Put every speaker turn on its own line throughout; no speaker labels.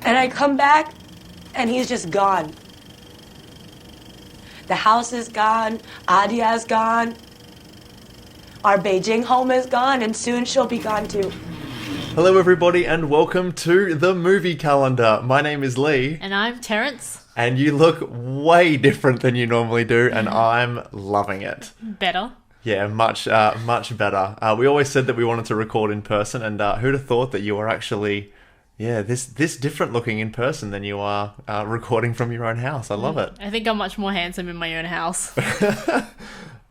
And I come back, and he's just gone. The house is gone, Adia's gone, our Beijing home is gone, and soon she'll be gone too.
Hello everybody and welcome to the movie calendar. My name is Leigh.
And I'm Terence.
And you look way different than you normally do, and I'm loving it.
Better.
Yeah, much better. We always said that we wanted to record in person, and who'd have thought that you were actually, this different looking in person than you are recording from your own house. I love it.
I think I'm much more handsome in my own house.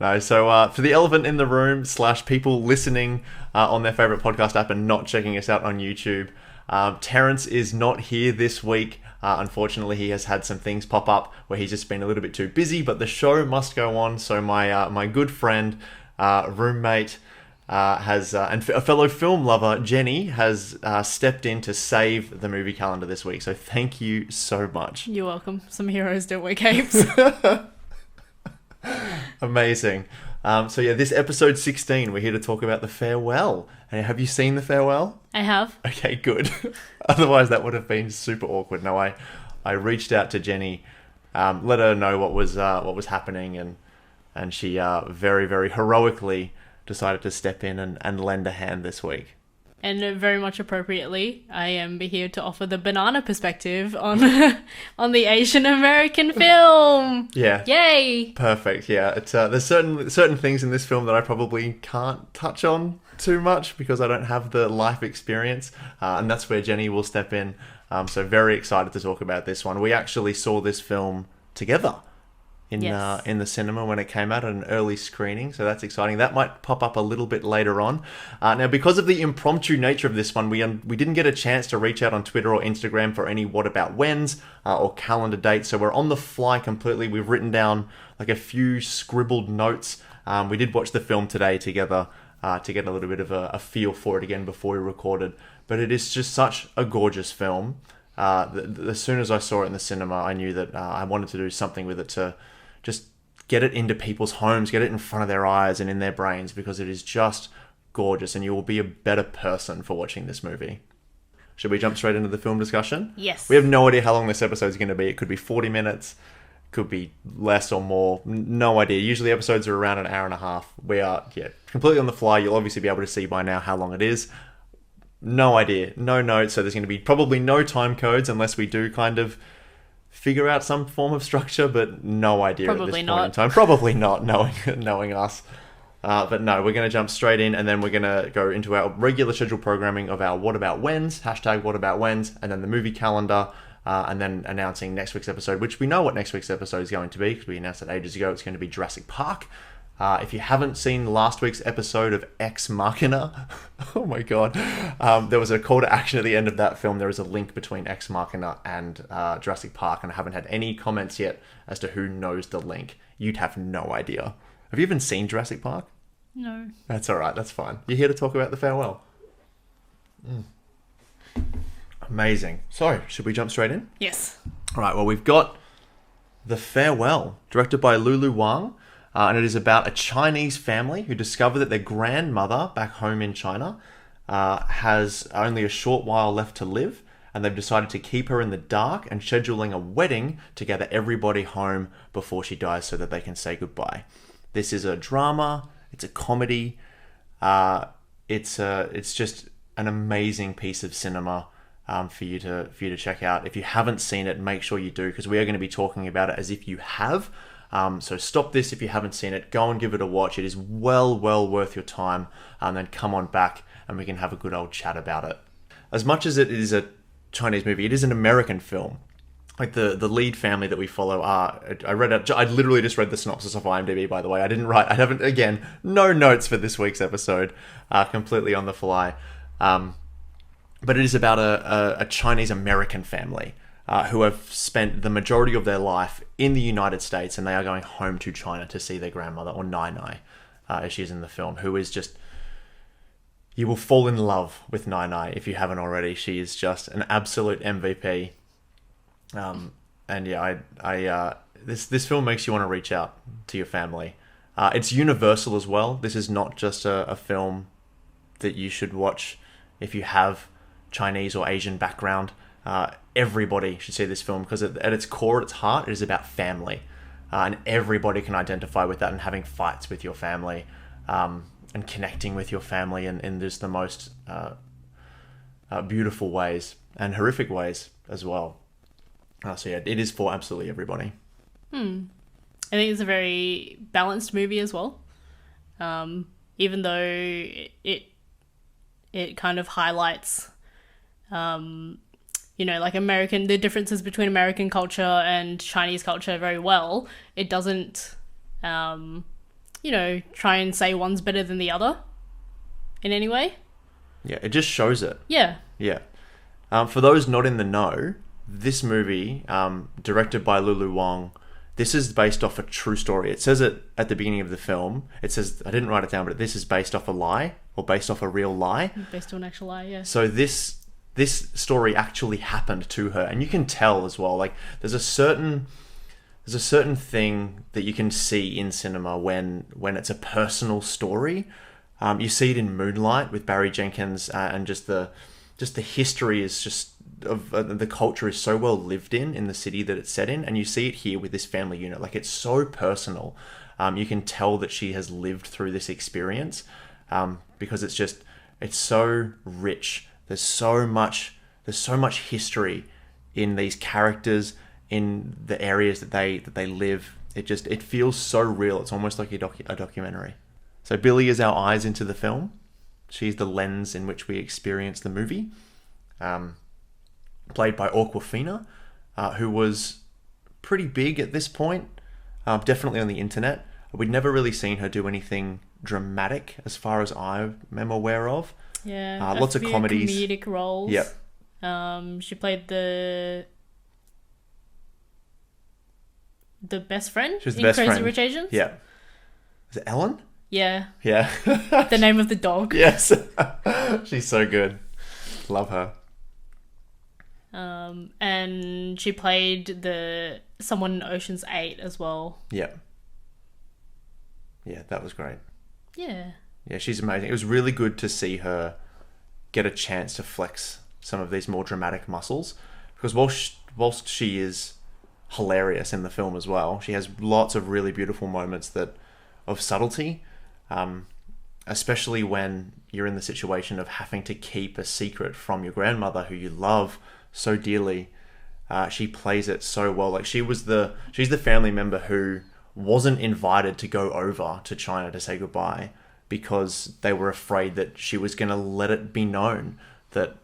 No, so for the elephant in the room / people listening on their favourite podcast app and not checking us out on YouTube, Terence is not here this week. Unfortunately, he has had some things pop up where he's just been a little bit too busy, but the show must go on. So my good friend, roommate, and a fellow film lover, Jenny, has stepped in to save the movie calendar this week. So thank you so much.
You're welcome. Some heroes don't wear capes.
Amazing. This episode 16, we're here to talk about The Farewell. And have you seen The Farewell?
I have.
Okay, good. Otherwise, that would have been super awkward. No, I reached out to Jenny, let her know what was happening, and she very, very heroically decided to step in and lend a hand this week.
And very much appropriately, I am here to offer the banana perspective on on the Asian American film.
Yeah.
Yay!
Perfect. Yeah. It's there's certain things in this film that I probably can't touch on too much because I don't have the life experience, and that's where Jenny will step in. So very excited to talk about this one. We actually saw this film together in the cinema when it came out at an early screening, so that's exciting. That might pop up a little bit later on. Now, because of the impromptu nature of this one, we didn't get a chance to reach out on Twitter or Instagram for any what about whens or calendar dates, so we're on the fly completely. We've written down like a few scribbled notes. We did watch the film today together to get a little bit of a feel for it again before we recorded, but it is just such a gorgeous film. As soon as I saw it in the cinema, I knew that I wanted to do something with it to just get it into people's homes, get it in front of their eyes and in their brains, because it is just gorgeous and you will be a better person for watching this movie. Should we jump straight into the film discussion?
Yes.
We have no idea how long this episode is going to be. It could be 40 minutes, could be less or more. No idea. Usually episodes are around an hour and a half. We are, completely on the fly. You'll obviously be able to see by now how long it is. No idea. No notes. So there's going to be probably no time codes unless we do kind of figure out some form of structure, but no idea
Probably
at this
not.
point in time. Probably not, knowing us. But no, we're going to jump straight in, and then we're going to go into our regular scheduled programming of our What About Whens, #WhatAboutWhens, and then the movie calendar, and then announcing next week's episode, which we know what next week's episode is going to be, because we announced it ages ago. It's going to be Jurassic Park. If you haven't seen last week's episode of Ex Machina, oh my god, there was a call to action at the end of that film. There is a link between Ex Machina and Jurassic Park, and I haven't had any comments yet as to who knows the link. You'd have no idea. Have you even seen Jurassic Park?
No.
That's alright, that's fine. You're here to talk about The Farewell. Amazing. So, should we jump straight in?
Yes.
Alright, well, we've got The Farewell, directed by Lulu Wang. And it is about a Chinese family who discover that their grandmother back home in China has only a short while left to live, and they've decided to keep her in the dark and scheduling a wedding to gather everybody home before she dies so that they can say goodbye. This is a drama, it's a comedy, it's just an amazing piece of cinema for you to check out. If you haven't seen it, make sure you do, because we are going to be talking about it as if you have. So stop this if you haven't seen it. Go and give it a watch. It is well worth your time. And then come on back and we can have a good old chat about it. As much as it is a Chinese movie, it is an American film. Like the lead family that we follow are... I literally just read the synopsis of IMDb, by the way. I haven't, again, no notes for this week's episode. Completely on the fly. But it is about a Chinese American family. Who have spent the majority of their life in the United States, and they are going home to China to see their grandmother, or Nai Nai, as she is in the film, who is just... You will fall in love with Nai Nai if you haven't already. She is just an absolute MVP. This film makes you want to reach out to your family. It's universal as well. This is not just a film that you should watch if you have Chinese or Asian background. everybody should see this film because at its core, at its heart, it is about family. And everybody can identify with that and having fights with your family and connecting with your family in just the most beautiful ways and horrific ways as well. So yeah, it is for absolutely everybody.
I think it's a very balanced movie as well. Even though it kind of highlights, like the differences between American culture and Chinese culture very well. It doesn't, try and say one's better than the other in any way.
Yeah, it just shows it.
Yeah.
Yeah. For those not in the know, this movie, directed by Lulu Wang, this is based off a true story. It says it at the beginning of the film. It says, I didn't write it down, but this is based off a lie or based off a real lie.
Based on an actual lie, yeah.
So this story actually happened to her. And you can tell as well, like there's a certain thing that you can see in cinema when it's a personal story. You see it in Moonlight with Barry Jenkins, and just the history is just of the culture is so well lived in the city that it's set in, and you see it here with this family unit. Like it's so personal. You can tell that she has lived through this experience because it's so rich. There's so much history in these characters, in the areas that they live. It feels so real. It's almost like a documentary. So Billy is our eyes into the film. She's the lens in which we experience the movie. Played by Awkwafina, who was pretty big at this point, definitely on the internet. We'd never really seen her do anything dramatic as far as I am aware of.
Yeah,
lots of comedies.
Comedic roles.
Yep.
She played the best friend
She was the
in
best
Crazy
friend.
Rich Asians.
Yeah. Is it Ellen?
Yeah.
Yeah.
The name of the dog.
Yes. She's so good. Love her.
And she played someone in Ocean's 8 as well.
Yeah. Yeah, that was great.
Yeah.
Yeah, she's amazing. It was really good to see her get a chance to flex some of these more dramatic muscles, because whilst she is hilarious in the film as well, she has lots of really beautiful moments of subtlety, especially when you're in the situation of having to keep a secret from your grandmother who you love so dearly. She plays it so well. Like she's the family member who wasn't invited to go over to China to say goodbye because they were afraid that she was going to let it be known that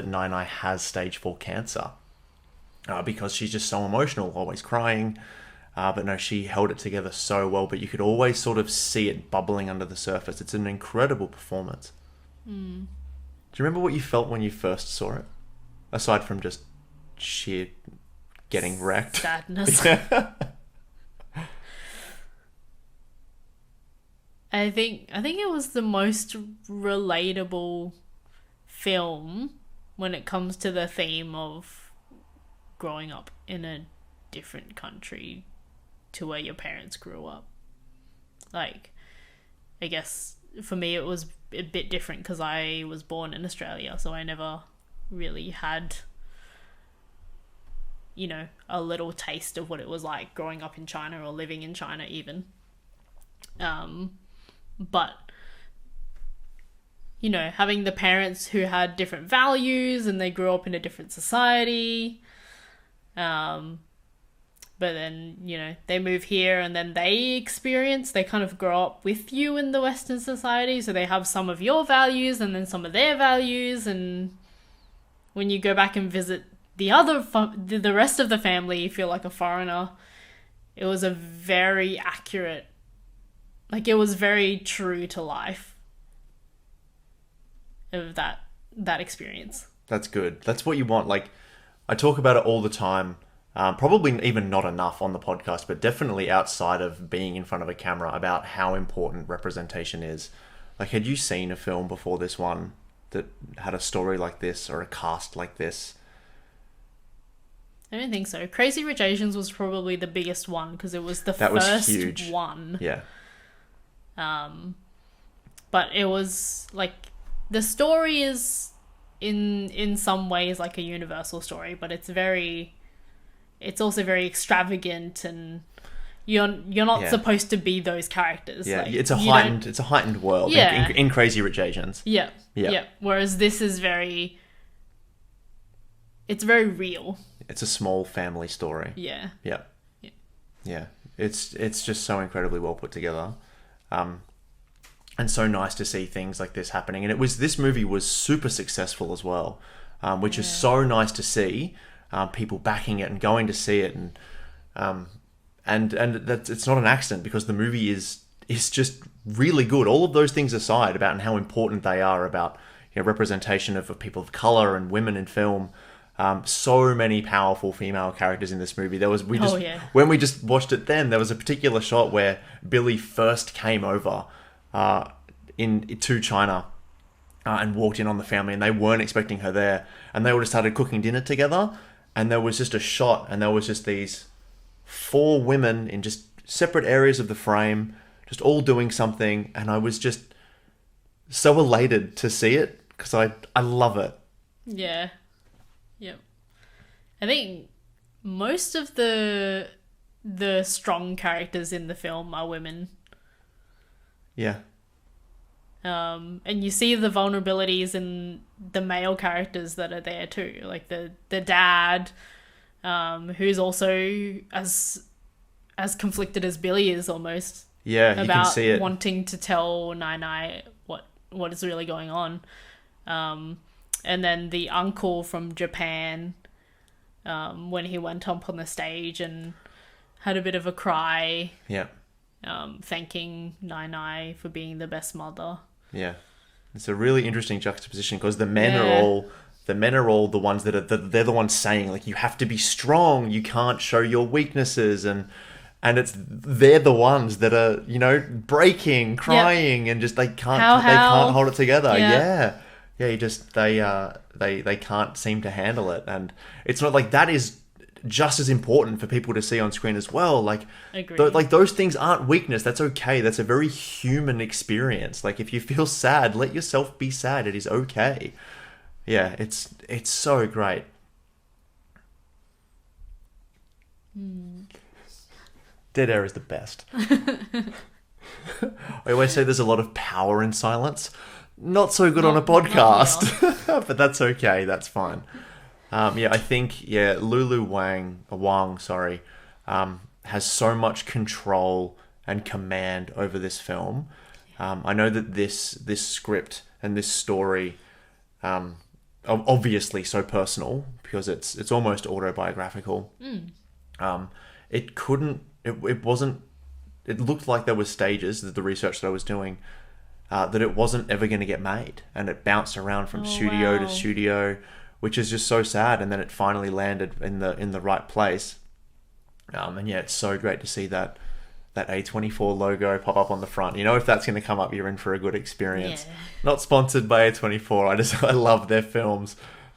Nai has stage 4 cancer, because she's just so emotional, always crying. But no, she held it together so well, but you could always sort of see it bubbling under the surface. It's an incredible performance. Do you remember what you felt when you first saw it? Aside from just sheer getting wrecked.
Sadness. I think it was the most relatable film when it comes to the theme of growing up in a different country to where your parents grew up. Like, I guess for me it was a bit different because I was born in Australia, so I never really had, a little taste of what it was like growing up in China or living in China even. But, having the parents who had different values and they grew up in a different society, but then, they move here and then they kind of grow up with you in the Western society, so they have some of your values and then some of their values, and when you go back and visit the rest of the family, you feel like a foreigner. It was a very accurate, it was very true to life of that experience.
That's good. That's what you want. Like, I talk about it all the time. Probably even not enough on the podcast, but definitely outside of being in front of a camera, about how important representation is. Like, had you seen a film before this one that had a story like this or a cast like this?
I don't think so. Crazy Rich Asians was probably the biggest one because it was the
That was
first
huge.
one.
Yeah.
But it was the story is in some ways like a universal story, but it's also very extravagant, and you're not supposed to be those characters.
Yeah,
like,
it's a heightened world.
Yeah.
In Crazy Rich Asians.
Yeah.
Yeah.
Yeah. Whereas this is it's very real.
It's a small family story.
Yeah.
Yeah. Yeah. It's just so incredibly well put together. And so nice to see things like this happening. And this movie was super successful as well, which is so nice to see, people backing it and going to see it. And that it's not an accident, because the movie is just really good. All of those things aside about and how important they are about, representation of people of color and women in film. So many powerful female characters in this movie. When we just watched it then, there was a particular shot where Billy first came over to China and walked in on the family, and they weren't expecting her there, and they all just started cooking dinner together, and there was just a shot, and there was just these 4 women in just separate areas of the frame, just all doing something, and I was just so elated to see it, because I love it.
Yeah. Yep. I think most of the strong characters in the film are women.
Yeah.
And you see the vulnerabilities in the male characters that are there too, like the dad, who's also as conflicted as Billy is almost.
Yeah, you can see it.
About wanting to tell Nai what is really going on. And then the uncle from Japan, when he went up on the stage and had a bit of a cry.
Yeah.
Thanking Nai for being the best mother.
Yeah. It's a really interesting juxtaposition, because the men are all the ones they're the ones saying, like, you have to be strong, you can't show your weaknesses, and they're the ones that are, breaking, crying, and just they can't hold it together. Yeah. You just they can't seem to handle it, and it's not like that is just as important for people to see on screen as well. Like, those things aren't weakness. That's okay. That's a very human experience. Like, if you feel sad, let yourself be sad. It is okay. Yeah, it's so great. Dead air is the best. I always say there's a lot of power in silence. Not so good on a podcast, but that's okay. That's fine. I think Lulu Wang, has so much control and command over this film. I know that this script and this story, obviously so personal, because it's almost autobiographical. It looked like there was stages, that the research that I was doing, that it wasn't ever going to get made, and it bounced around from studio to studio, which is just so sad. And then it finally landed in the right place. It's so great to see that A24 logo pop up on the front. If that's going to come up, you're in for a good experience. Yeah. Not sponsored by A24. I love their films.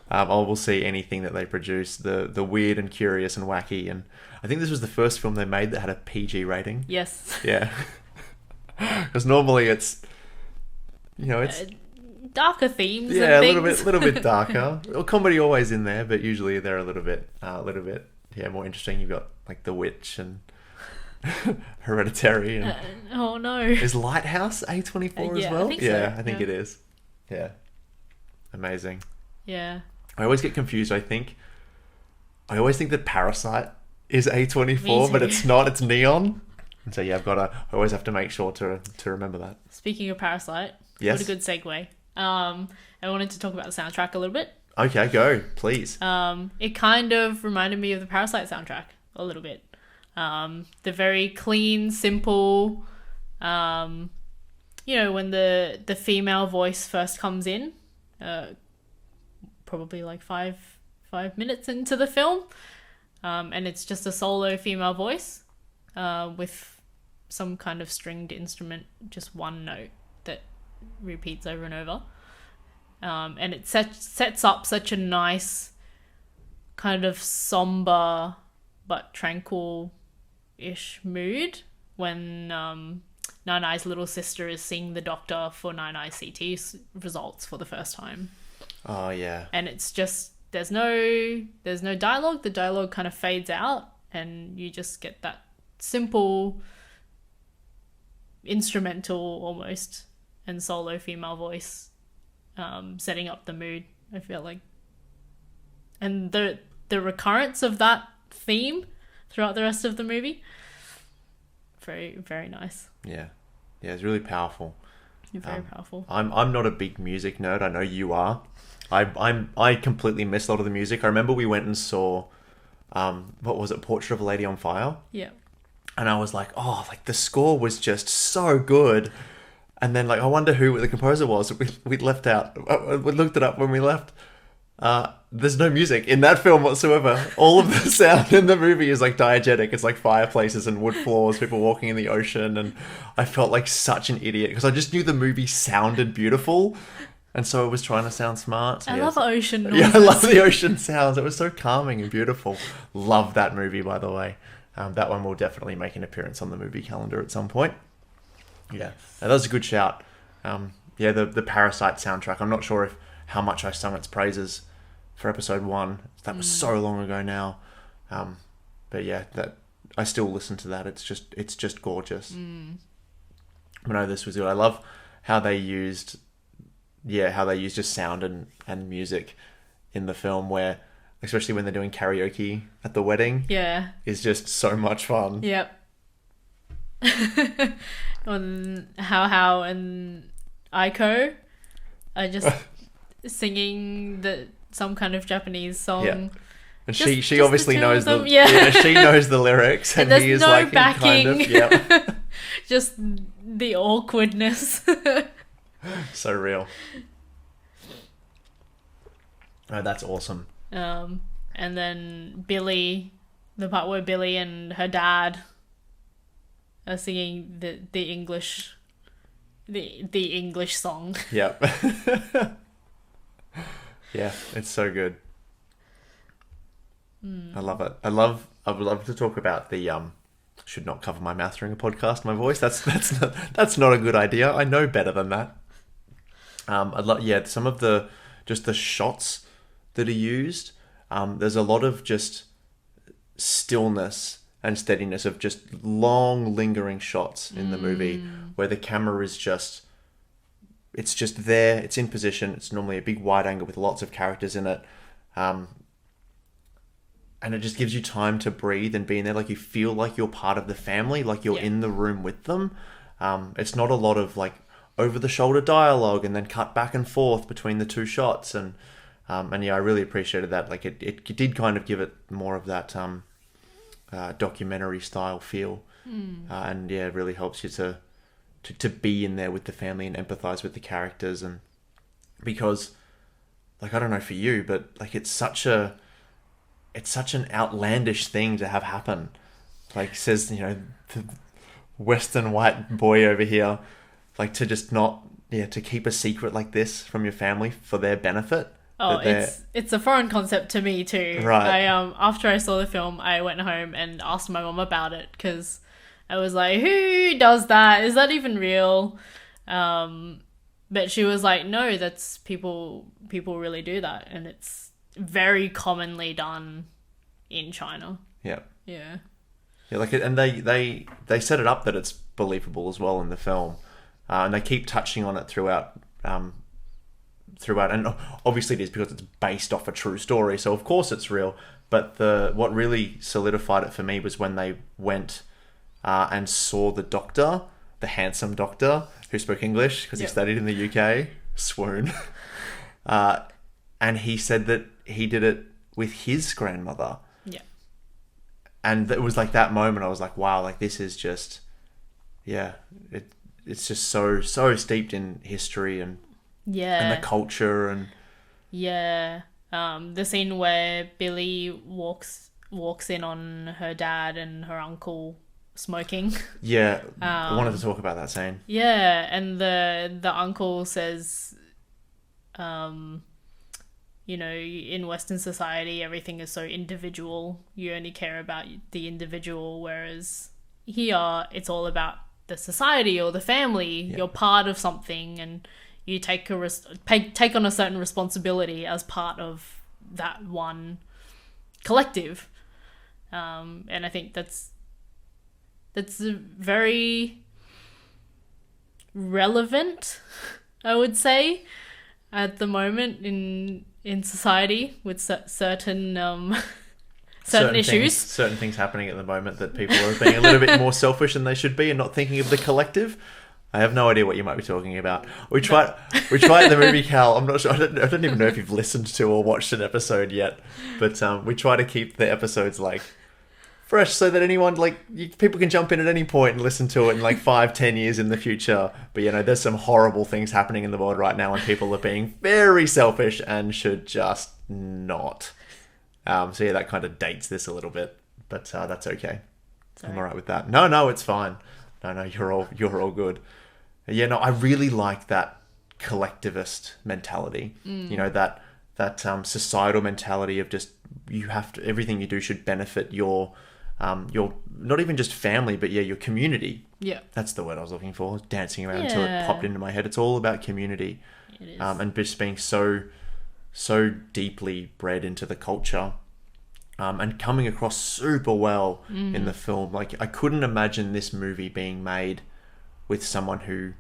I will see anything that they produce, the weird and curious and wacky. And I think this was the first film they made that had a PG rating.
Yes.
Yeah. Because normally it's,
darker themes.
Yeah,
and
a little bit darker. Well, comedy always in there, but usually they're a little bit more interesting. You've got like The Witch and Hereditary. And
oh no,
is Lighthouse A24 as well?
I think so.
I think it is. Yeah, amazing.
Yeah.
I always get confused. I always think that Parasite is A24, but it's not. It's Neon. And so I always have to make sure to remember that.
Speaking of Parasite,
yes,
what a good segue. I wanted to talk about the soundtrack a little bit.
Okay, go, please.
It kind of reminded me of the Parasite soundtrack a little bit. The very clean, simple, when the female voice first comes in, probably like five minutes into the film, and it's just a solo female voice, with some kind of stringed instrument, just one note that repeats over and over. And it sets up such a nice kind of somber but tranquil-ish mood when Nai-Nai's little sister is seeing the doctor for Nai-Nai's CT results for the first time.
Oh yeah.
and it's just there's no dialogue. The dialogue kind of fades out, and you just get that simple instrumental almost and solo female voice setting up the mood, I feel like. And the recurrence of that theme throughout the rest of the movie, very, very nice.
Yeah. Yeah, it's really powerful.
Very powerful.
I'm not a big music nerd. I know you are. I completely missed a lot of the music. I remember we went and saw what was it, Portrait of a Lady on Fire?
Yeah.
And I was like, oh, like the score was just so good. And then like I wonder who the composer was. We left out. We looked it up when we left. There's no music in that film whatsoever. All of the sound in the movie is like diegetic. It's like fireplaces and wood floors, people walking in the ocean, and I felt like such an idiot because I just knew the movie sounded beautiful, and so I was trying to sound smart.
I love ocean noises.
Yeah, I love the ocean sounds. It was so calming and beautiful. Love that movie, by the way. That one will definitely make an appearance on the movie calendar at some point. Yeah, that was a good shout. Yeah, the Parasite soundtrack. I'm not sure how much I sung its praises for episode 1. That was so long ago now. But yeah, that I still listen to that. It's just gorgeous. But no, this was good. I love how they used just sound and music in the film, where especially when they're doing karaoke at the wedding.
Yeah.
Is just so much fun.
Yep. On How and Aiko are just singing some kind of Japanese song.
Yeah. And
Just
she
the
obviously
two
knows
of them,
the
yeah.
she knows the lyrics, and
there's
he is
no
like
backing.
Just
Just the awkwardness.
so real. Oh, that's awesome.
And then Billy, the part where Billy and her dad are singing the English song.
Yep. Yeah, it's so good. I love it. I would love to talk about the should not cover my mouth during a podcast. My voice. That's not a good idea. I know better than that. I'd love some of the shots that are used. There's a lot of just stillness and steadiness of just long lingering shots in the movie where the camera is just there, it's in position. It's normally a big wide angle with lots of characters in it. And it just gives you time to breathe and be in there. Like you feel like you're part of the family, like you're in the room with them. It's not a lot of like over the shoulder dialogue and then cut back and forth between the two shots. And yeah, I really appreciated that. Like it did kind of give it more of that documentary style feel. And yeah, it really helps you to be in there with the family and empathize with the characters. And because like, I don't know for you, but like it's such an outlandish thing to have happen. Like says, the Western white boy over here, like to just to keep a secret like this from your family for their benefit.
Oh, it's a foreign concept to me too.
Right.
After I saw the film, I went home and asked my mom about it because I was like, who does that? Is that even real? But she was like, no, that's people really do that, and it's very commonly done in China.
Yeah.
Yeah.
Yeah, like and they set it up that it's believable as well in the film, and they keep touching on it throughout, and obviously it is because it's based off a true story, so of course it's real. But what really solidified it for me was when they went and saw the doctor, the handsome doctor who spoke English because he studied in the UK. Swoon. And he said that he did it with his grandmother.
Yeah.
And it was like that moment I was like, wow, like this is just, it's just so steeped in history and the culture and
the scene where Billy walks in on her dad and her uncle smoking.
Yeah, I wanted to talk about that scene.
Yeah, and the uncle says, in Western society, everything is so individual. You only care about the individual, whereas here, it's all about the society or the family.
Yeah.
You're part of something, and you take take on a certain responsibility as part of that one collective. And I think that's very relevant, I would say, at the moment in society with certain issues.
Certain things happening at the moment that people are being a little bit more selfish than they should be and not thinking of the collective. I have no idea what you might be talking about. We tried the movie, Cal. I'm not sure. I don't even know if you've listened to or watched an episode yet. But we try to keep the episodes like fresh so that anyone people can jump in at any point and listen to it in like 5-10 years in the future. But there's some horrible things happening in the world right now, and people are being very selfish and should just not. So that kind of dates this a little bit, but that's okay. Sorry. I'm all right with that. No, it's fine. No, you're all good. Yeah, no, I really like that collectivist mentality. That societal mentality of just everything you do should benefit your not even just family, but your community.
Yeah,
that's the word I was looking for. Dancing around until it popped into my head. It's all about community.
It is.
And just being so deeply bred into the culture. And coming across super well in the film. Like, I couldn't imagine this movie being made with someone who,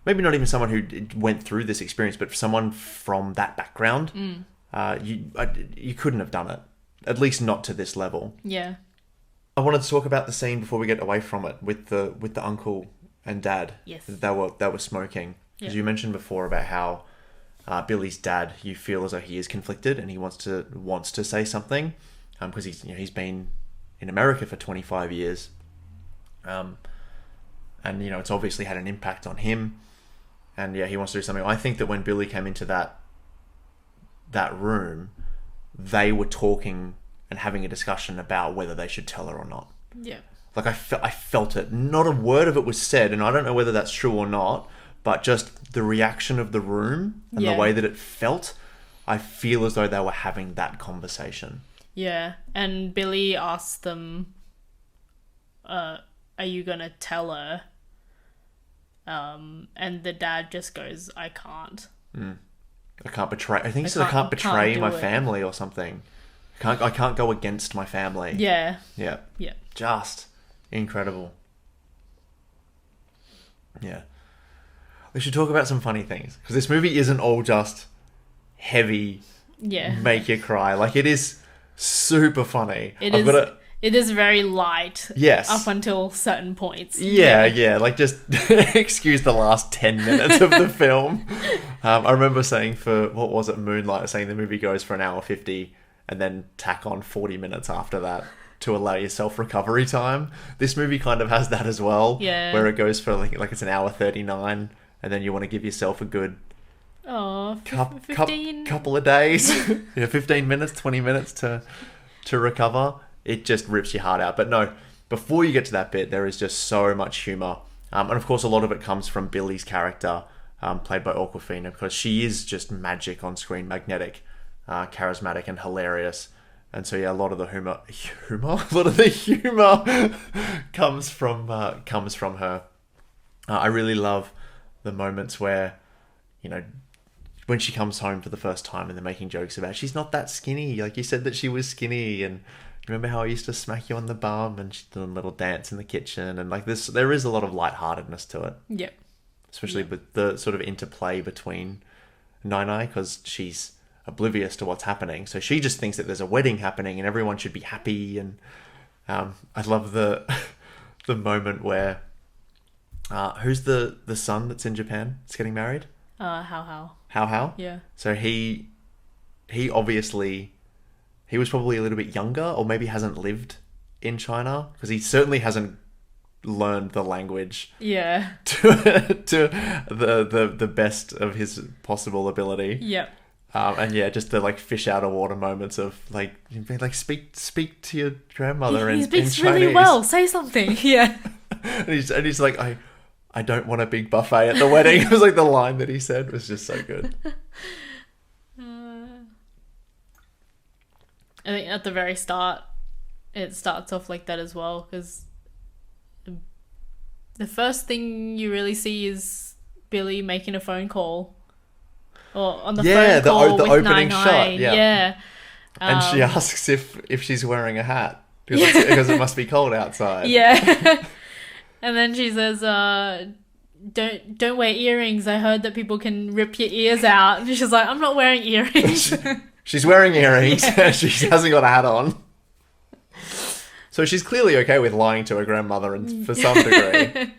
maybe not even someone who went through this experience, but someone from that background. You couldn't have done it, at least not to this level.
Yeah.
I wanted to talk about the scene before we get away from it with the uncle and dad.
Yes.
They were smoking. Because you mentioned before about how Billy's dad, you feel as though he is conflicted and he wants to say something, because he's been in America for 25 years, and it's obviously had an impact on him, and he wants to do something. I think that when Billy came into that room, they were talking and having a discussion about whether they should tell her or not.
Yeah.
Like, I felt it. Not a word of it was said, and I don't know whether that's true or not, but just the reaction of the room and the way that it felt, I feel as though they were having that conversation.
Yeah, and Billy asked them, are you going to tell her? And the dad just goes, I can't.
I can't betray... I think he said I can't betray my family or something. I can't go against my family.
Yeah.
Yeah.
Yeah.
Just incredible. Yeah. We should talk about some funny things, because this movie isn't all just heavy, make you cry. Like, it is super funny.
It is very light.
Yes.
Up until certain points.
Yeah. Like, just excuse the last 10 minutes of the film. I remember saying for, what was it, Moonlight, saying the movie goes for an hour 50 and then tack on 40 minutes after that to allow yourself recovery time. This movie kind of has that as well.
Yeah.
Where it goes for like it's an hour 39. And then you want to give yourself a good
15...
couple of days. 15 minutes, 20 minutes to recover. It just rips your heart out. But no, before you get to that bit, there is just so much humour. And of course, a lot of it comes from Billy's character, played by Awkwafina, because she is just magic on screen, magnetic, charismatic and hilarious. And so, a lot of the humour comes from her. I really love the moments where, when she comes home for the first time and they're making jokes about she's not that skinny. Like, you said that she was skinny, and remember how I used to smack you on the bum, and she's doing a little dance in the kitchen, and like this, there is a lot of lightheartedness to it.
Yeah.
Especially with the sort of interplay between Nai, because she's oblivious to what's happening. So she just thinks that there's a wedding happening and everyone should be happy. And I love the moment where who's the son that's in Japan that's getting married? How?
Yeah.
So he obviously, he was probably a little bit younger, or maybe hasn't lived in China, because he certainly hasn't learned the language to the best of his possible ability.
Yep.
And just the like fish out of water moments of like speak to your grandmother
he
in
speaks
Chinese.
really well. Say something. Yeah.
and he's like, I don't want a big buffet at the wedding. It was like the line that he said was just so good.
I think at the very start, it starts off like that as well, because the first thing you really see is Billy making a phone call. Or on the
Yeah,
phone call
the
with
opening
Nai.
shot, yeah.
Yeah.
And she asks if she's wearing a hat because it must be cold outside.
Yeah. And then she says, don't wear earrings. I heard that people can rip your ears out. And she's like, I'm not wearing earrings.
She's wearing earrings. She hasn't got a hat on. So she's clearly okay with lying to her grandmother and for some degree.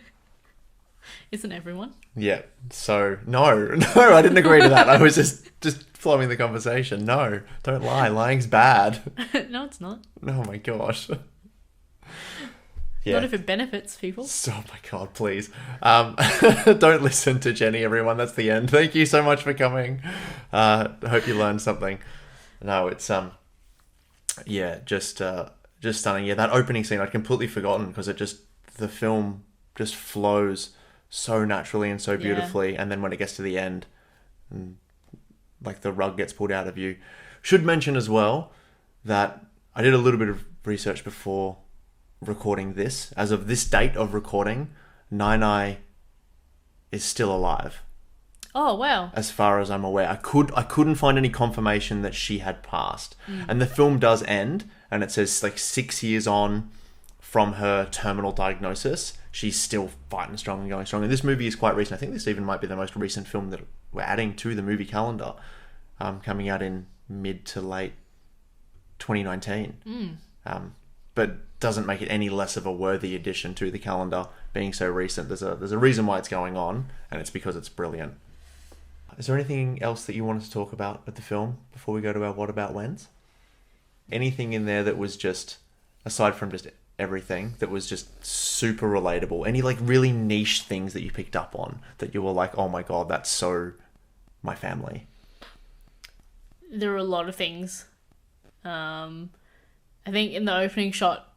Isn't everyone?
Yeah. So no, I didn't agree to that. I was just flowing the conversation. No, don't lie. Lying's bad.
No, it's not.
Oh my gosh. Yeah.
Not if it benefits people.
Oh my god, please. Don't listen to Jenny, everyone. That's the end. Thank you so much for coming. I hope you learned something. No, it's just stunning. Yeah, that opening scene I'd completely forgotten because the film just flows so naturally and so beautifully, and then when it gets to the end, like the rug gets pulled out of you. Should mention as well that I did a little bit of research before recording this. As of this date of recording, Nai is still alive.
Oh wow!
As far as I'm aware, I couldn't find any confirmation that she had passed. And the film does end, and it says like 6 years on from her terminal diagnosis, she's still fighting strong and going strong. And this movie is quite recent. I think this even might be the most recent film that we're adding to the movie calendar, coming out in mid to late 2019. But doesn't make it any less of a worthy addition to the calendar being so recent. There's a reason why it's going on, and it's because it's brilliant. Is there anything else that you wanted to talk about with the film before we go to our what about whens? Anything in there that was just, aside from just everything, that was just super relatable? Any like really niche things that you picked up on that you were like, oh my god, that's so my family?
There were a lot of things. I think in the opening shot,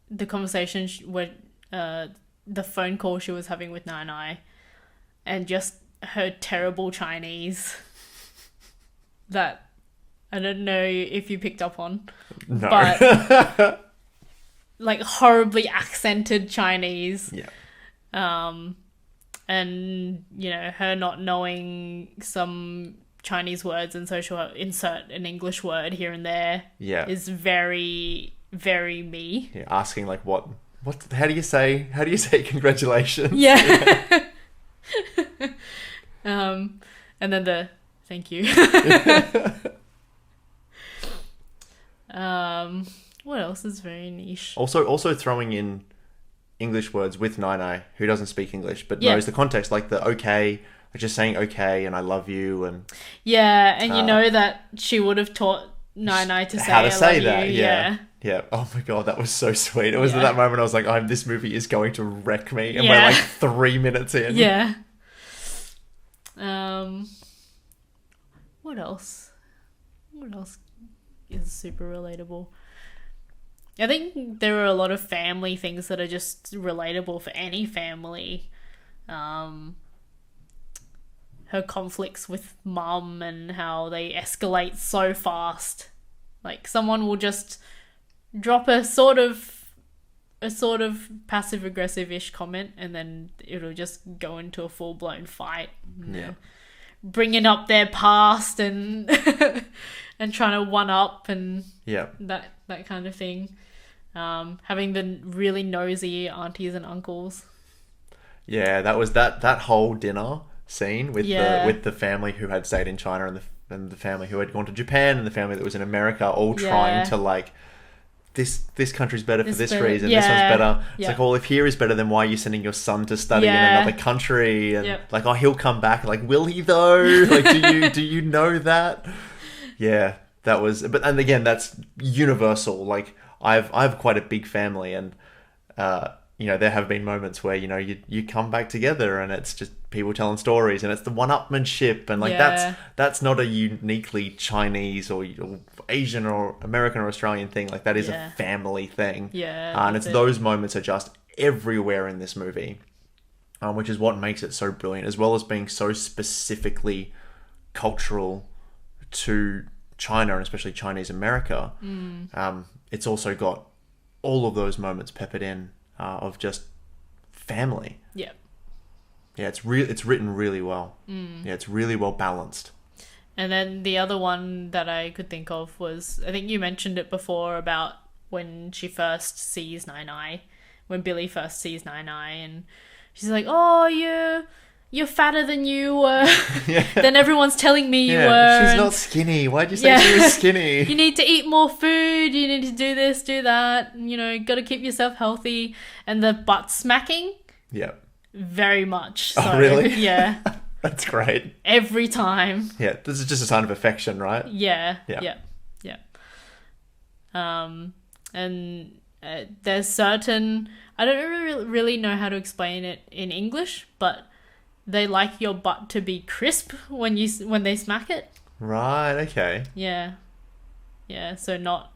the conversation where the phone call she was having with Nai, and just her terrible Chinese that I don't know if you picked up on,
No.
but like horribly accented Chinese.
Yeah.
And you know, her not knowing some Chinese words, and so she'll insert an English word here and there.
Yeah.
Is very, very me.
Yeah, asking like what how do you say congratulations?
Yeah. And then the thank you. What else is very niche?
Also throwing in English words with Nai, who doesn't speak English but knows the context, like the okay, like just saying okay and I love you, and
and you know that she would have taught Nai to say
how to
I
say
love
that.
you.
Yeah. Oh my god, that was so sweet. It was at that moment I was like, this movie is going to wreck me, and we're like 3 minutes in.
Yeah. What else? What else is super relatable? I think there are a lot of family things that are just relatable for any family. Her conflicts with mum and how they escalate so fast. Like someone will just drop a sort of passive aggressive-ish comment, and then it'll just go into a full-blown fight.
Yeah.
Bringing up their past and and trying to one up and that kind of thing. Having the really nosy aunties and uncles. Yeah,
that was that whole dinner scene with the family who had stayed in China and the family who had gone to Japan and the family that was in America, all trying to like, this country's better for this reason. This one's better. It's like, well, if here is better, then why are you sending your son to study in another country? And like, oh, he'll come back. Like, will he though? Like, do you know that? Yeah, that was. But and again, that's universal. Like, I've quite a big family, and there have been moments where you come back together, and it's just people telling stories, and it's the one-upmanship, and like that's not a uniquely Chinese or Asian or American or Australian thing. Like that is a family thing. And it's those moments are just everywhere in this movie, which is what makes it so brilliant, as well as being so specifically cultural to China and especially Chinese America. It's also got all of those moments peppered in of just family. Yeah, it's written really well. Yeah, it's really well balanced.
And then the other one that I could think of was, I think you mentioned it before, about when she first sees Nai, when Billy first sees Nai, and she's like, "Oh, you're fatter than you were. Than everyone's telling me you were.
She's not skinny. Why'd you say she was skinny?
You need to eat more food. You need to do this, do that. You know, got to keep yourself healthy." And the butt smacking,
Yeah.
very much.
Oh, really?
Yeah.
That's great.
Every time.
Yeah, this is just a sign of affection, right?
Yeah.
Yeah.
Yeah. And there's certain, I don't really know how to explain it in English, but they like your butt to be crisp when they smack it.
Right, okay.
Yeah. Yeah, so not,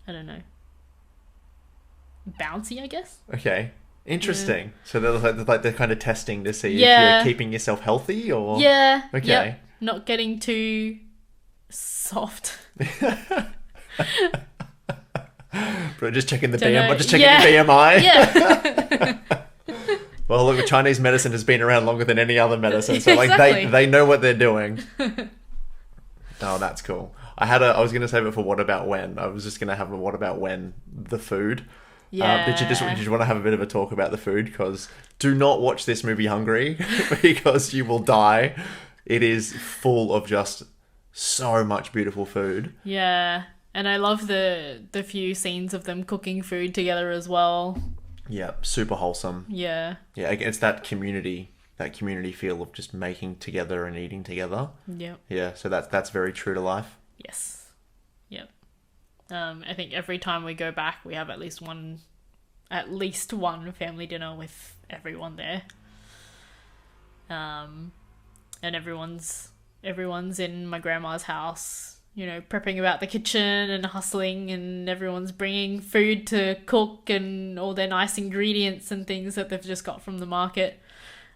I don't know, bouncy, I guess.
Okay. Interesting. So they're kind of testing to see if
Yeah.
you're keeping yourself healthy or...
Yeah.
Okay.
Yep. Not getting too soft.
But just checking the
Don't know.
BMI. Just checking your BMI.
Yeah.
Well, look, Chinese medicine has been around longer than any other medicine, so like
Exactly.
they know what they're doing. Oh, that's cool. I was gonna save it for what about when. I was just gonna have a what about when the food.
Yeah.
Did you want to have a bit of a talk about the food? Because do not watch this movie hungry because you will die. It is full of just so much beautiful food.
Yeah. And I love the few scenes of them cooking food together as well.
Yeah, super wholesome.
Yeah.
Yeah, it's that community feel of just making together and eating together.
Yep.
Yeah, so that's very true to life.
Yes. Yep. I think every time we go back, we have at least one family dinner with everyone there. And everyone's in my grandma's house, you know, prepping about the kitchen and hustling, and everyone's bringing food to cook and all their nice ingredients and things that they've just got from the market.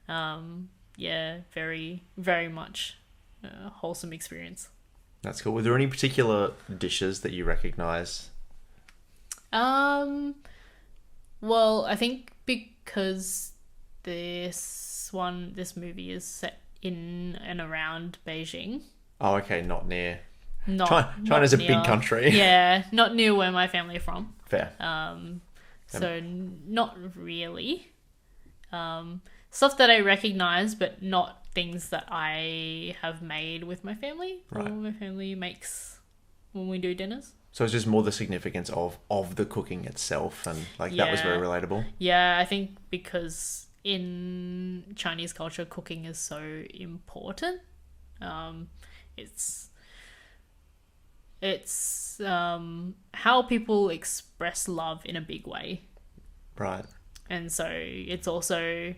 Yeah, very, very much a wholesome experience.
That's cool. Were there any particular dishes that you recognize?
Well, I think because this movie is set in and around Beijing.
Oh, okay, not near.
not
China's a big
near-
country.
Yeah, not near where my family are from.
Fair.
So not really. Stuff that I recognize, but not things that I have made with my family.
Right.
Or my family makes when we do dinners.
So it's just more the significance of the cooking itself, and that was very relatable.
Yeah, I think because in Chinese culture, cooking is so important. It's how people express love in a big way.
Right.
And so it's also,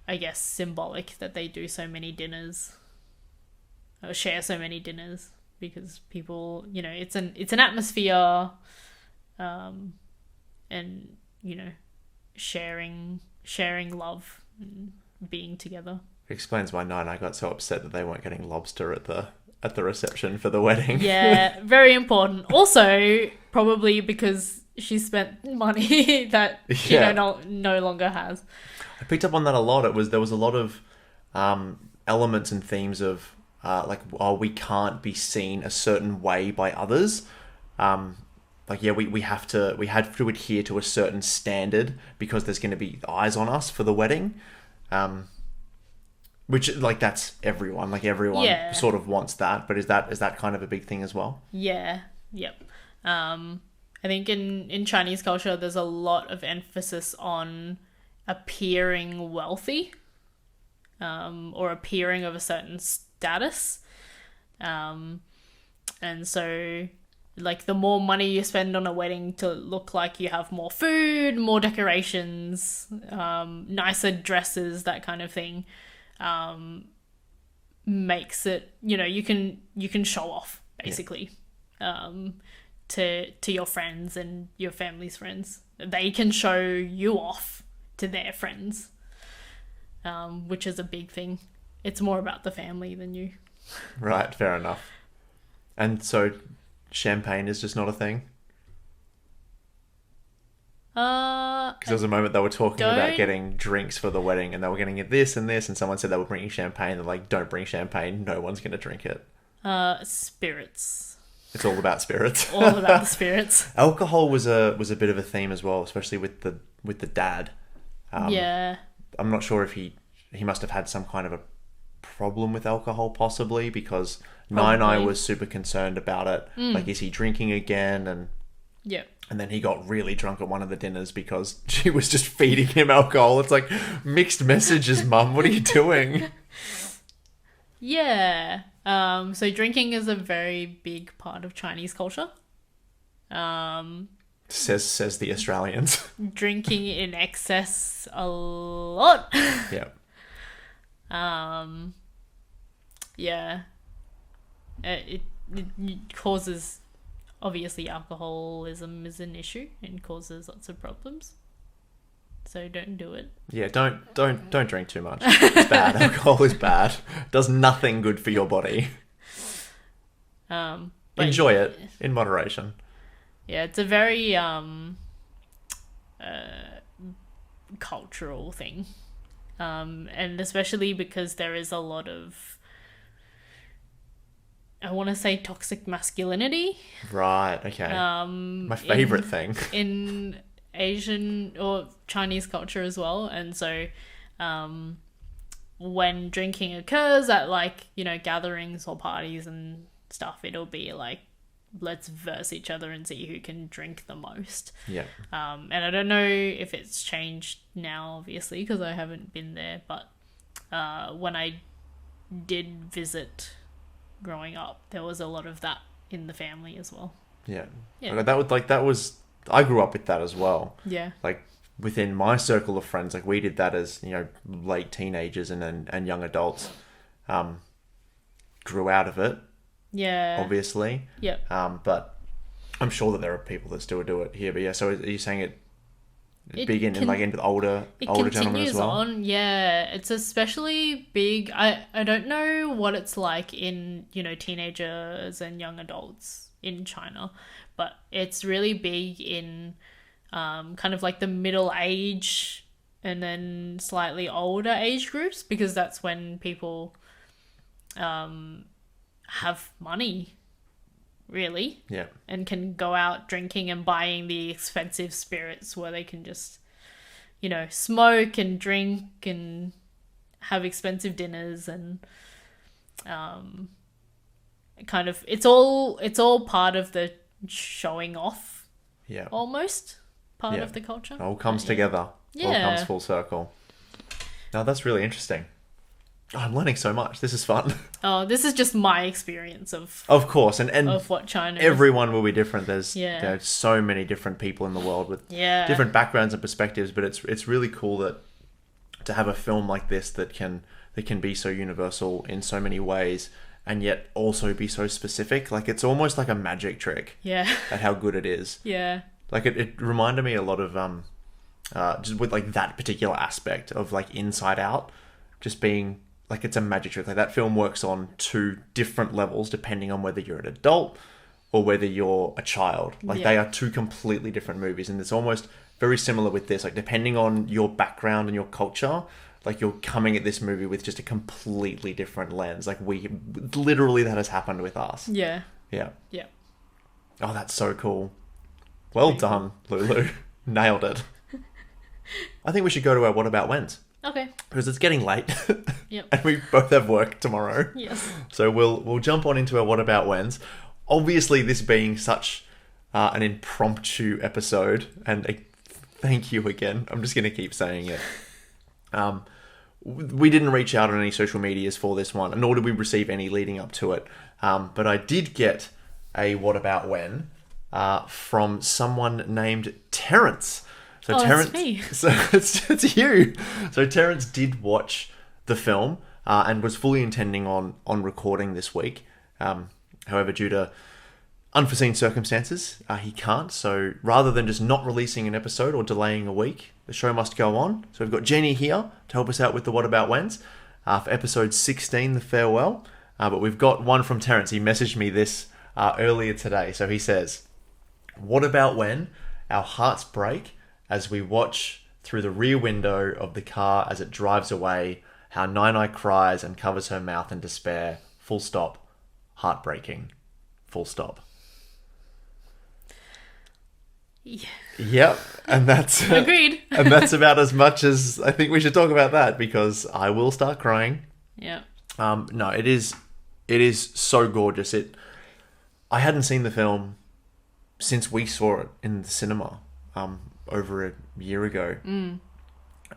I guess, symbolic that they do so many dinners, or share so many dinners, because people, you know, it's an atmosphere, and you know, sharing love and being together.
It explains why Nana got so upset that they weren't getting lobster at the reception for the wedding.
Yeah, very important. Also, probably because she spent money that she no longer has.
I picked up on that a lot. There was a lot of elements and themes of we can't be seen a certain way by others. We have to adhere to a certain standard because there's going to be eyes on us for the wedding. Which that's everyone. Everyone sort of wants that, but is that kind of a big thing as well?
Yeah. Yep. I think in Chinese culture, there's a lot of emphasis on appearing wealthy, or appearing of a certain status. And so, the more money you spend on a wedding to look like you have more food, more decorations, nicer dresses, that kind of thing, makes it, you can show off, basically. To your friends and your family's friends. They can show you off to their friends, which is a big thing. It's more about the family than you.
Right, fair enough. And so champagne is just not a thing? Because there was a moment they were talking about
don't-
getting drinks for the wedding, and they were getting this and this, and someone said they were bringing champagne. They're like, don't bring champagne. No one's going to drink it.
Spirits.
It's all about spirits.
All about the spirits.
Alcohol was a bit of a theme as well, especially with the dad.
Yeah.
I'm not sure if he must have had some kind of a problem with alcohol, possibly, because Nine
Probably.
was super concerned about it. Like, is he drinking again? And
Yeah.
then he got really drunk at one of the dinners because she was just feeding him alcohol. It's like, mixed messages, Mum. What are you doing?
Yeah. So drinking is a very big part of Chinese culture.
Says the Australians.
Drinking in excess a lot.
Yeah.
Yeah. It causes, obviously alcoholism is an issue and causes lots of problems. So don't do it.
Yeah, don't drink too much. It's bad. Alcohol is bad. Does nothing good for your body.
But
Enjoy it in moderation.
Yeah, it's a very cultural thing. And especially because there is a lot of, I want to say, toxic masculinity
Right, okay. My favourite thing.
in Asian or Chinese culture as well. And so when drinking occurs at, like, you know, gatherings or parties and stuff, it'll be like, let's verse each other and see who can drink the most.
Yeah.
And I don't know if it's changed now, obviously, because I haven't been there. But when I did visit growing up, there was a lot of that in the family as well.
Yeah.
Yeah.
Like, that was I grew up with that as well.
Yeah.
Like, within my circle of friends, like, we did that as, you know, late teenagers and young adults. Grew out of it,
Yeah.
obviously.
Yep.
But I'm sure that there are people that still do it here. But yeah, so are you saying it
It
big in
can-
like into older
It
gentlemen as
continues
well?
on, yeah. It's especially big. I don't know what it's like in, you know, teenagers and young adults in China, but it's really big in kind of like the middle age and then slightly older age groups, because that's when people have money, really,
Yeah.
and can go out drinking and buying the expensive spirits where they can just, you know, smoke and drink and have expensive dinners and kind of it's all part of the showing off,
Yeah.
almost part
Yeah.
of the culture.
It all comes
Yeah.
together. All
Yeah.
comes full circle. No, that's really interesting. Oh, I'm learning so much. This is fun.
Oh, this is just my experience of
Of course, and
what China is.
everyone will be different. There's
Yeah.
there's so many different people in the world with
Yeah.
different backgrounds and perspectives, but it's really cool that to have a film like this that can be so universal in so many ways and yet also be so specific. Like, it's almost like a magic trick
Yeah.
at how good it is.
Yeah.
Like, it reminded me a lot of just with like that particular aspect of like Inside Out, just being like, it's a magic trick. Like, that film works on two different levels depending on whether you're an adult or whether you're a child. Like,
Yeah.
they are two completely different movies, and it's almost very similar with this. Like, depending on your background and your culture, like, you're coming at this movie with just a completely different lens. Like, literally that has happened with us.
Yeah.
Yeah.
Yeah.
Oh, that's so cool. Well done, Lulu. Nailed it. I think we should go to our What About Whens,
Okay.
because it's getting late.
Yep.
And we both have work tomorrow.
Yes.
So we'll jump on into our What About Whens. Obviously, this being such an impromptu episode, and thank you again. I'm just going to keep saying it. We didn't reach out on any social medias for this one, nor did we receive any leading up to it. But I did get a What About When from someone named Terence. So
Oh,
Terence,
that's me.
so it's you. So Terence did watch the film and was fully intending on recording this week. However, due to unforeseen circumstances, he can't. So rather than just not releasing an episode or delaying a week, the show must go on. So we've got Jenny here to help us out with the What About Whens for episode 16, The Farewell. But we've got one from Terence. He messaged me this earlier today. So he says, "What about when our hearts break as we watch through the rear window of the car as it drives away, how Nai cries and covers her mouth in despair. Full stop. Heartbreaking. Full stop.
Yeah.
Yep, and that's
Agreed.
And that's about as much as I think we should talk about that, because I will start crying.
Yeah.
No, it is so gorgeous. I hadn't seen the film since we saw it in the cinema over a year ago.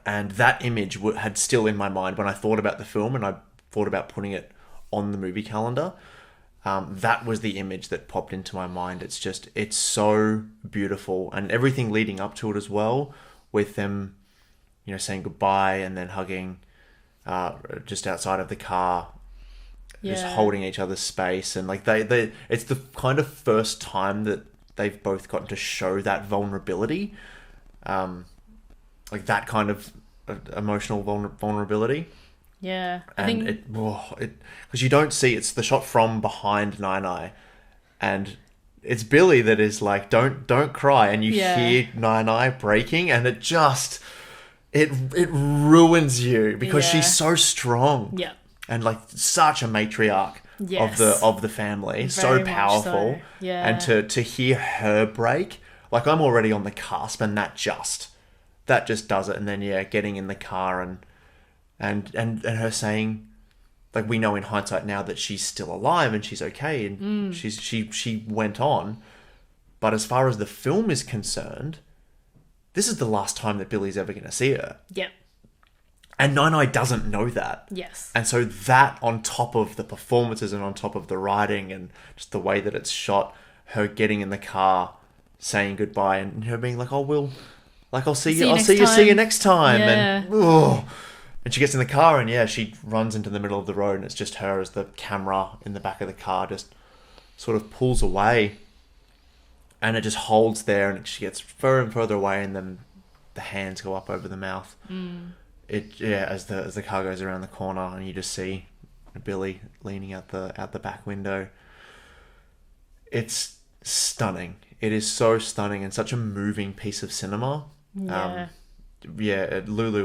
And that image had still in my mind when I thought about the film, and I thought about putting it on the movie calendar. That was the image that popped into my mind. It's so beautiful, and everything leading up to it as well, with them, saying goodbye and then hugging just outside of the car, just holding each other's space, and like it's the kind of first time that they've both gotten to show that vulnerability, like that kind of emotional vulnerability.
Yeah, I
and
think
because you don't see, it's the shot from behind Nai, and it's Billy that is like, don't cry, and you hear Nai breaking, and it ruins you because she's so strong.
Yeah.
And like such a matriarch of the family, so powerful.
So. Yeah.
And to hear her break, like I'm already on the cusp, and that just does it. And then getting in the car and her saying, like, we know in hindsight now that she's still alive and she's okay, and she went on. But as far as the film is concerned, this is the last time that Billy's ever going to see her.
Yep.
And Nai doesn't know that.
Yes.
And so that, on top of the performances and on top of the writing and just the way that it's shot, her getting in the car, saying goodbye, and her being like, "Oh, I'll see you next time."
Yeah.
And she gets in the car, and she runs into the middle of the road, and it's just her as the camera in the back of the car just sort of pulls away, and it just holds there, and she gets further and further away, and then the hands go up over the mouth. As the car goes around the corner, and you just see Billy leaning out the back window. It's stunning. It is so stunning, and such a moving piece of cinema. Lulu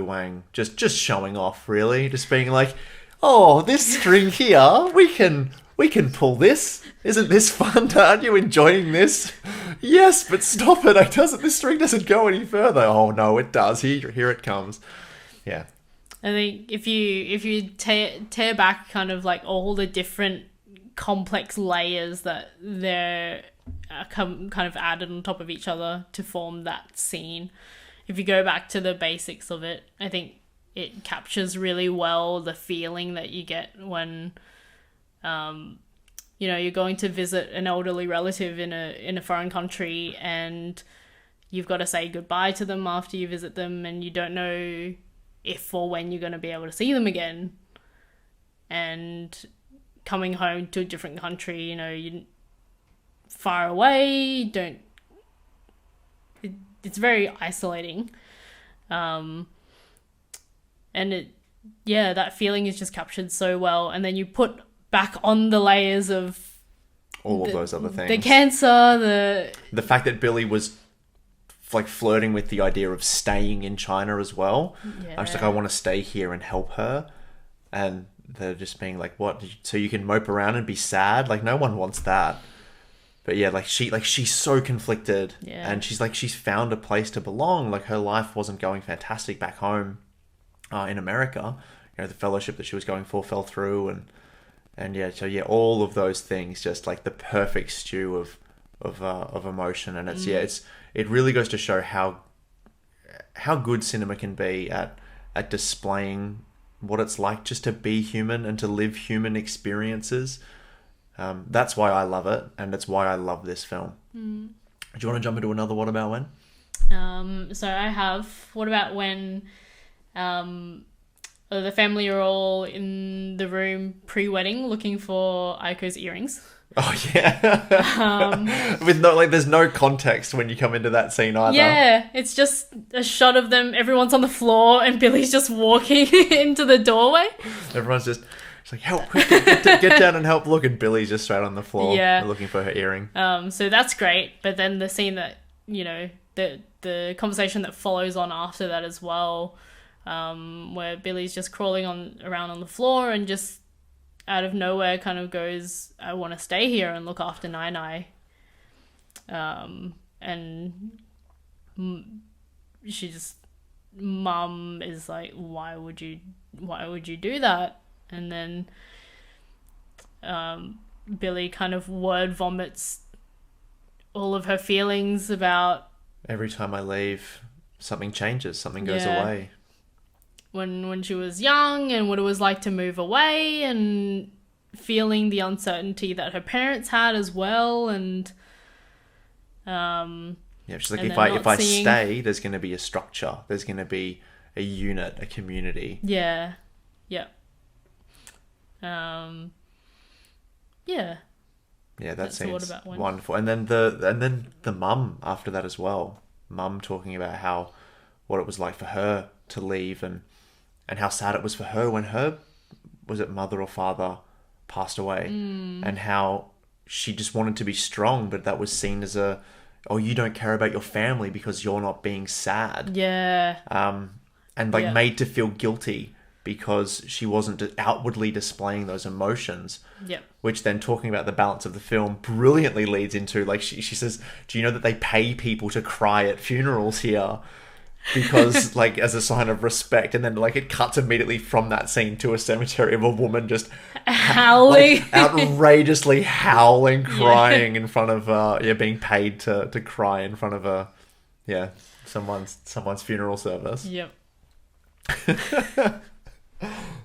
Wang just showing off, really, just being like, "Oh, this string here, we can pull this. Isn't this fun? Aren't you enjoying this? Yes, but stop it. This string doesn't go any further. Oh no, it does. Here it comes." Yeah.
I think if you tear back kind of like all the different complex layers that they're kind of added on top of each other to form that scene, if you go back to the basics of it, I think it captures really well the feeling that you get when you're going to visit an elderly relative in a foreign country, and you've got to say goodbye to them after you visit them, and you don't know if or when you're going to be able to see them again. And coming home to a different country, you're far away, it's very isolating. And that feeling is just captured so well. And then you put back on the layers of
all of those other things.
The cancer,
the fact that Billy was like flirting with the idea of staying in China as well.
Yeah.
I was like, I want to stay here and help her. And they're just being like, what? So you can mope around and be sad? Like, no one wants that. But she's so conflicted.
Yeah.
And she's found a place to belong. Like, her life wasn't going fantastic back home in America. The fellowship that she was going for fell through, and all of those things, just like the perfect stew of emotion. And it really goes to show how good cinema can be at displaying what it's like just to be human and to live human experiences. That's why I love it, and that's why I love this film. Do you want to jump into another What About When?
So I have What About When the family are all in the room pre-wedding looking for Aiko's earrings.
Oh yeah. With there's no context when you come into that scene either.
Yeah, it's just a shot of them. Everyone's on the floor, and Billy's just walking into the doorway.
Everyone's just like, help! Quick, get down and help! Look, and Billy's just straight on the floor, looking for her earring.
So that's great. But then the scene that the conversation that follows on after that as well, where Billy's just crawling around on the floor and just out of nowhere kind of goes, I want to stay here and look after Nai. And Mum is like, why would you do that? And then Billy kind of word vomits all of her feelings about,
every time I leave, something changes, something goes away.
When she was young and what it was like to move away and feeling the uncertainty that her parents had as well. And
she's like, if I stay, there's going to be a structure, there's going to be a unit, a community.
Yeah.
That seems wonderful. And then the mum after that as well. Mum talking about what it was like for her to leave and how sad it was for her when her, was it mother or father, passed away, and how she just wanted to be strong, but that was seen as you don't care about your family because you're not being sad.
Yeah.
And made to feel guilty because she wasn't outwardly displaying those emotions.
Yep.
Which then, talking about the balance of the film, brilliantly leads into, like, she says, do you know that they pay people to cry at funerals here? Because, like, as a sign of respect. And then, like, it cuts immediately from that scene to a cemetery of a woman just
howling,
outrageously howling, crying in front of, being paid to cry in front of someone's funeral service.
Yep.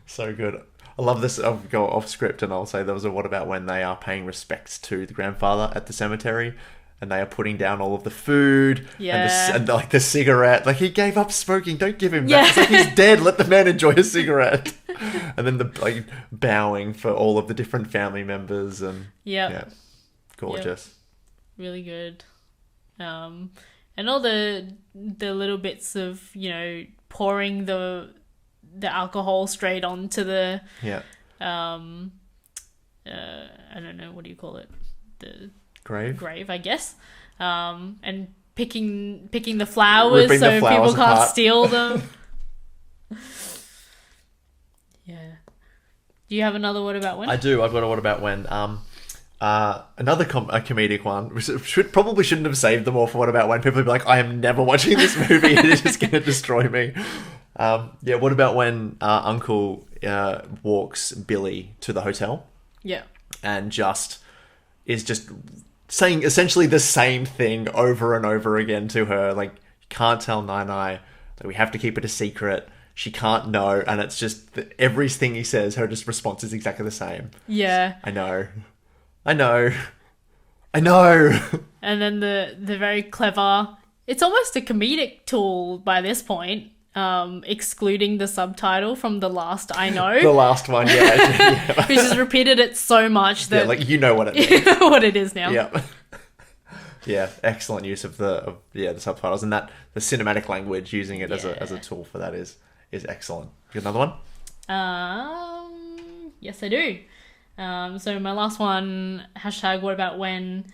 So good. I love this. I'll go off script and I'll say there was a what about when they are paying respects to the grandfather at the cemetery and they are putting down all of the food and the cigarette. Like, he gave up smoking. Don't give him that. It's like, he's dead. Let the man enjoy a cigarette. And then the bowing for all of the different family members and gorgeous.
Yep. Really good. And all the little bits of, pouring the alcohol straight onto the I don't know, what do you call it, the grave I guess, and picking the flowers so people can't apart. Steal them. Do you have another what about when?
I do. I've got a what about when. Another a comedic one. We probably shouldn't have saved them all for what about when. People would be like, I am never watching this movie. It is going to destroy me. What about when Uncle walks Billy to the hotel?
Yeah.
And is saying essentially the same thing over and over again to her. Like, you can't tell Nai, that we have to keep it a secret. She can't know. And it's just everything he says, her response is exactly the same.
Yeah.
I know.
And then the very clever, it's almost a comedic tool by this point, excluding the subtitle from the last I know.
The last one, yeah.
Which has repeated it so much that...
Yeah, like, you know what it means.
what it is now.
Yeah. Yeah, excellent use of the subtitles, and that the cinematic language, using it as a tool for that is excellent. You got another one?
Yes, I do. So my last one, hashtag what about when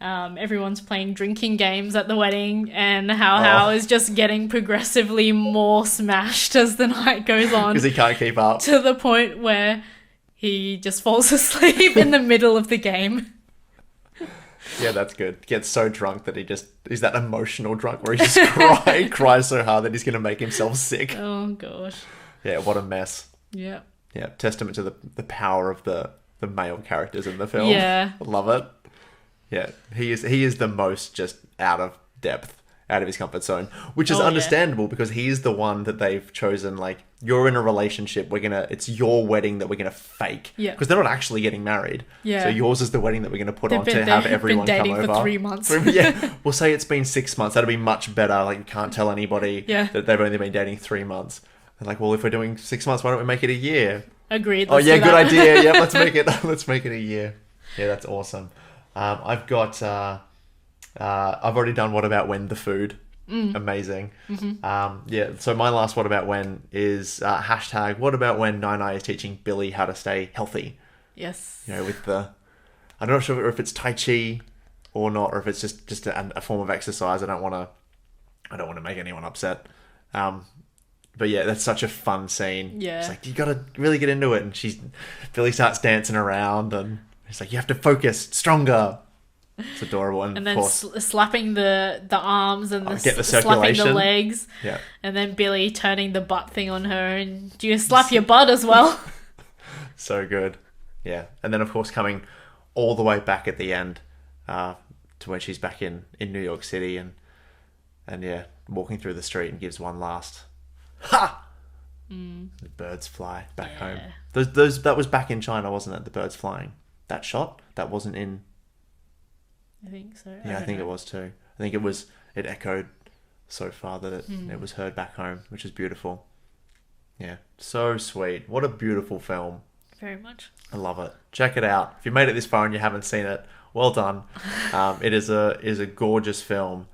everyone's playing drinking games at the wedding and how is just getting progressively more smashed as the night goes on.
Because he can't keep up.
To the point where he just falls asleep in the middle of the game.
Yeah, that's good. Gets so drunk that he's that emotional drunk where he just cries so hard that he's going to make himself sick.
Oh, gosh.
Yeah, what a mess.
Yeah.
Yeah, testament to the power of the male characters in the film.
Yeah.
Love it. Yeah, he is the most just out of depth, out of his comfort zone, which is understandable because he's the one that they've chosen, like, you're in a relationship, it's your wedding that we're going to fake.
Yeah.
Because they're not actually getting married.
Yeah.
So yours is the wedding that we're going to put on to have everyone come over.
They've been dating for 3 months.
Yeah. We'll say it's been 6 months. That'll be much better. Like, you can't tell anybody that they've only been dating 3 months. They're like, well, if we're doing 6 months, why don't we make it a year?
Agreed.
Good idea. Yeah, let's make it a year. Yeah, that's awesome. I've already done what about when the food. Amazing.
Mm-hmm.
So my last what about when is hashtag what about when Nai is teaching Billy how to stay healthy.
Yes.
With I'm not sure if it's Tai Chi or not, or if it's just a form of exercise. I don't want to I don't want to make anyone upset. But yeah, that's such a fun scene.
Yeah.
It's like, you got to really get into it. And Billy starts dancing around and it's like, you have to focus stronger. It's adorable. And
then
of course,
slapping the arms and
get the
slapping
circulation.
the legs.
Yeah.
And then Billy turning the butt thing on her. And do you slap your butt as well?
So good. Yeah. And then, of course, coming all the way back at the end to when she's back in New York City and yeah, walking through the street and gives one last ha! The birds fly back home. That was back in China, wasn't it? The birds flying. That shot? That wasn't in...
I think so.
Yeah, I think it was too. I think it echoed so far that it was heard back home, which is beautiful. Yeah, so sweet. What a beautiful film.
Very much.
I love it. Check it out. If you made it this far and you haven't seen it, well done. It is a gorgeous film.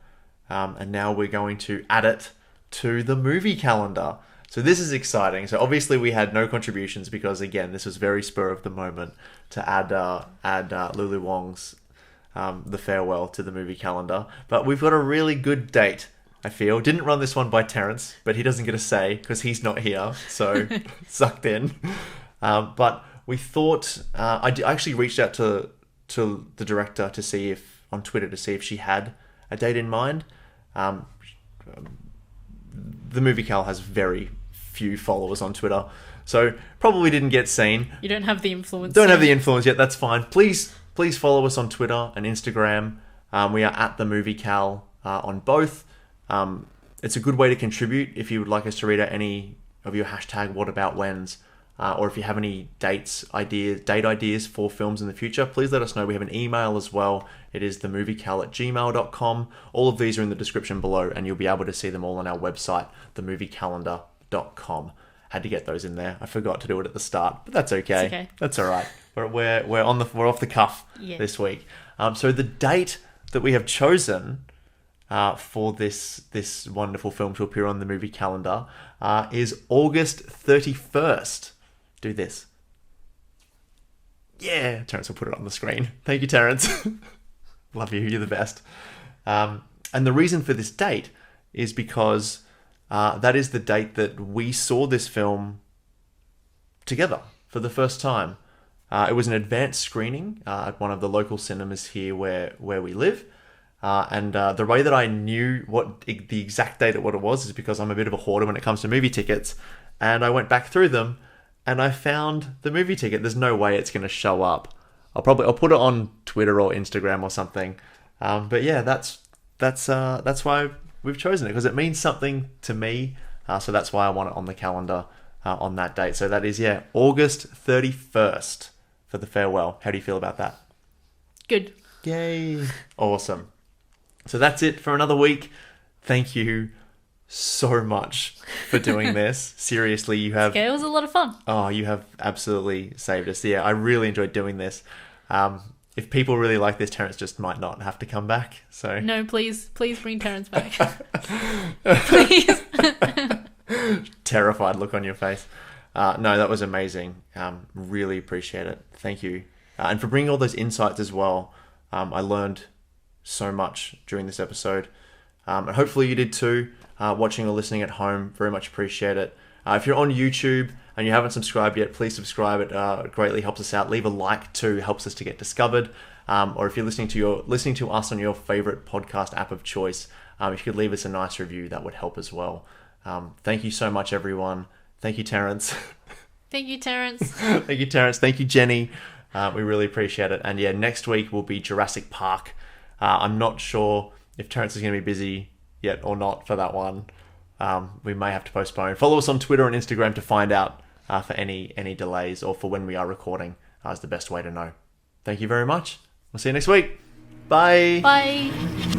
And now we're going to add it to the movie calendar. So this is exciting. So obviously we had no contributions because, again, this was very spur of the moment to add Lulu Wong's The Farewell to the movie calendar. But we've got a really good date, I feel. Didn't run this one by Terence, but he doesn't get a say because he's not here. So sucked in. But we thought... I actually reached out to the director on Twitter to see if she had a date in mind. The movie cal has very few followers on Twitter, so probably didn't get seen.
You don't have the influence.
Don't have the influence yet. That's fine. Please follow us on Twitter and Instagram. We are at the movie cal on both. It's a good way to contribute if you would like us to read out any of your hashtag whataboutwhens. Or if you have any date ideas for films in the future, please let us know. We have an email as well. It is themoviecal@gmail.com. All of these are in the description below, and you'll be able to see them all on our website, themoviecalendar.com. Had to get those in there. I forgot to do it at the start, but that's okay.
It's okay.
That's all right. We're off the cuff this week. So the date that we have chosen for this wonderful film to appear on the movie calendar is August 31st. Do this. Yeah, Terence will put it on the screen. Thank you, Terence. Love you. You're the best. And the reason for this date is because that is the date that we saw this film together for the first time. It was an advanced screening at one of the local cinemas here where we live. And the way that I knew the exact date of what it was is because I'm a bit of a hoarder when it comes to movie tickets. And I went back through them and I found the movie ticket. There's no way it's going to show up. I'll put it on Twitter or Instagram or something. But yeah, that's why we've chosen it, because it means something to me. So that's why I want it on the calendar on that date. So that is, August 31st for The Farewell. How do you feel about that?
Good.
Yay. Awesome. So that's it for another week. Thank you so much for doing this. Seriously, you have...
Okay, it was a lot of fun.
Oh, you have absolutely saved us. Yeah, I really enjoyed doing this. If people really like this, Terence just might not have to come back. So
no, please bring Terence back. Please.
Terrified look on your face. No, that was amazing. Really appreciate it. Thank you. And for bringing all those insights as well. I learned so much during this episode. And hopefully you did too. Watching or listening at home, very much appreciate it. If you're on YouTube and you haven't subscribed yet, please subscribe. It greatly helps us out. Leave a like too, helps us to get discovered. Or if you're listening to us on your favorite podcast app of choice, if you could leave us a nice review, that would help as well. Thank you so much, everyone. Thank you, Terence.
Thank you, Terence.
Thank you, Terence. Thank you, Jenny. We really appreciate it. And yeah, next week will be Jurassic Park. I'm not sure if Terence is going to be busy yet or not for that one. We may have to postpone. Follow us on Twitter and Instagram to find out for any delays or for when we are recording is the best way to know. Thank you very much. We'll see you next week. Bye.
Bye.